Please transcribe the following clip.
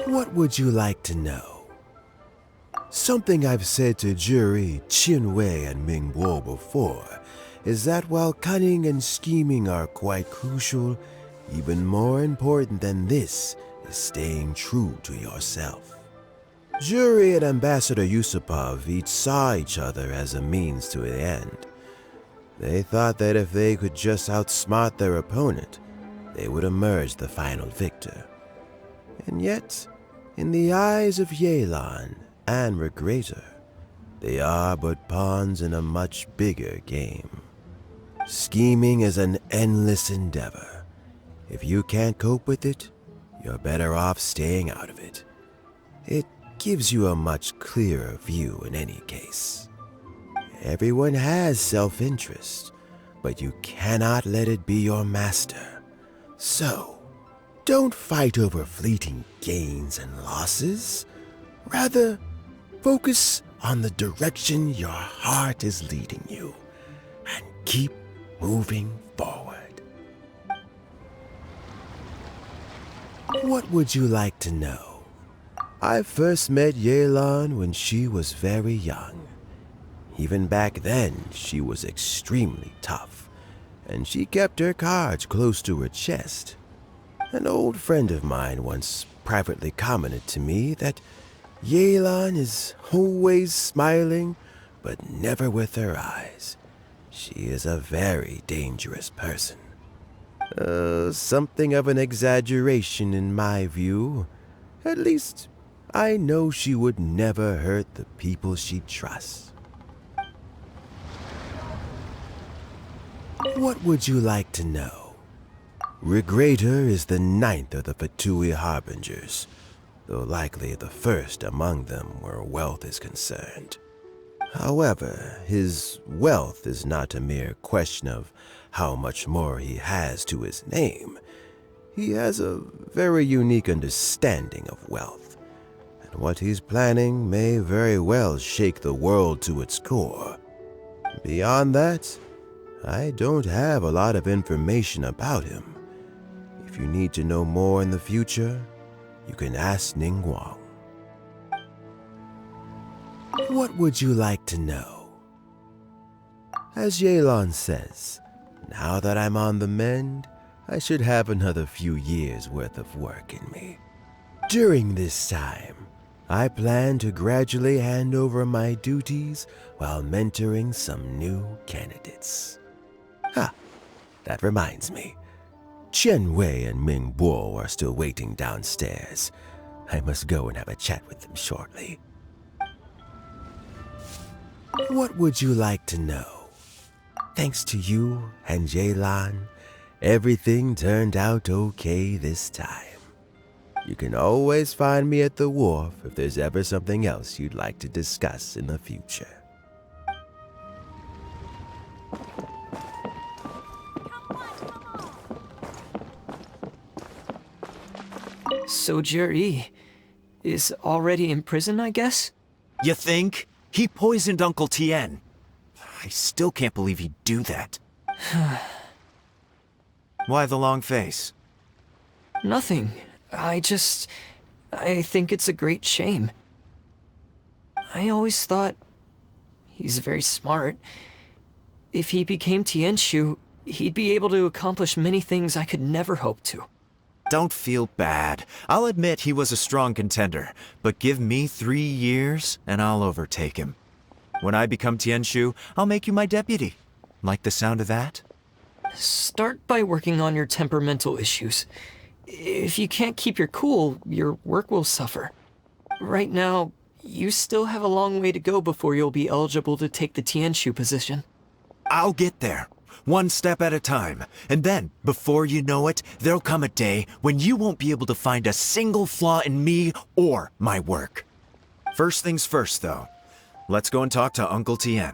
What would you like to know? Something I've said to Jury, Qinwei, and Mingguo before is that while cunning and scheming are quite crucial, even more important than this is staying true to yourself. Jury and Ambassador Yusupov each saw each other as a means to an end. They thought that if they could just outsmart their opponent, they would emerge the final victor. And yet, in the eyes of Yelan and Regrator, they are but pawns in a much bigger game. Scheming is an endless endeavor. If you can't cope with it, you're better off staying out of it. It gives you a much clearer view in any case. Everyone has self-interest, but you cannot let it be your master. So, don't fight over fleeting gains and losses. Rather, focus on the direction your heart is leading you, and keep moving forward. What would you like to know? I first met Yelan when she was very young. Even back then, she was extremely tough, and she kept her cards close to her chest. An old friend of mine once privately commented to me that Yelan is always smiling, but never with her eyes. She is a very dangerous person. Something of an exaggeration in my view. At least, I know she would never hurt the people she trusts. What would you like to know? Regrator is the 9th of the Fatui Harbingers, though likely the first among them where wealth is concerned. However, his wealth is not a mere question of how much more he has to his name. He has a very unique understanding of wealth, and what he's planning may very well shake the world to its core. Beyond that, I don't have a lot of information about him. If you need to know more in the future, you can ask Ningguang. What would you like to know? As Yelan says, now that I'm on the mend, I should have another few years worth of work in me. During this time, I plan to gradually hand over my duties while mentoring some new candidates. That reminds me. Qianwei and Mingguo are still waiting downstairs. I must go and have a chat with them shortly. What would you like to know? Thanks to you and Yelan, everything turned out okay this time. You can always find me at the wharf if there's ever something else you'd like to discuss in the future. So Jerry is already in prison, I guess? You think? He poisoned Uncle Tien. I still can't believe he'd do that. Why the long face? Nothing. I think it's a great shame. I always thought he's very smart. If he became Tianshu, he'd be able to accomplish many things I could never hope to. Don't feel bad. I'll admit he was a strong contender, but give me 3 years and I'll overtake him. When I become Tianshu, I'll make you my deputy. Like the sound of that? Start by working on your temperamental issues. If you can't keep your cool, your work will suffer. Right now, you still have a long way to go before you'll be eligible to take the Tianshu position. I'll get there. One step at a time. And then, before you know it, there'll come a day when you won't be able to find a single flaw in me or my work. First things first, though. Let's go and talk to Uncle Tien.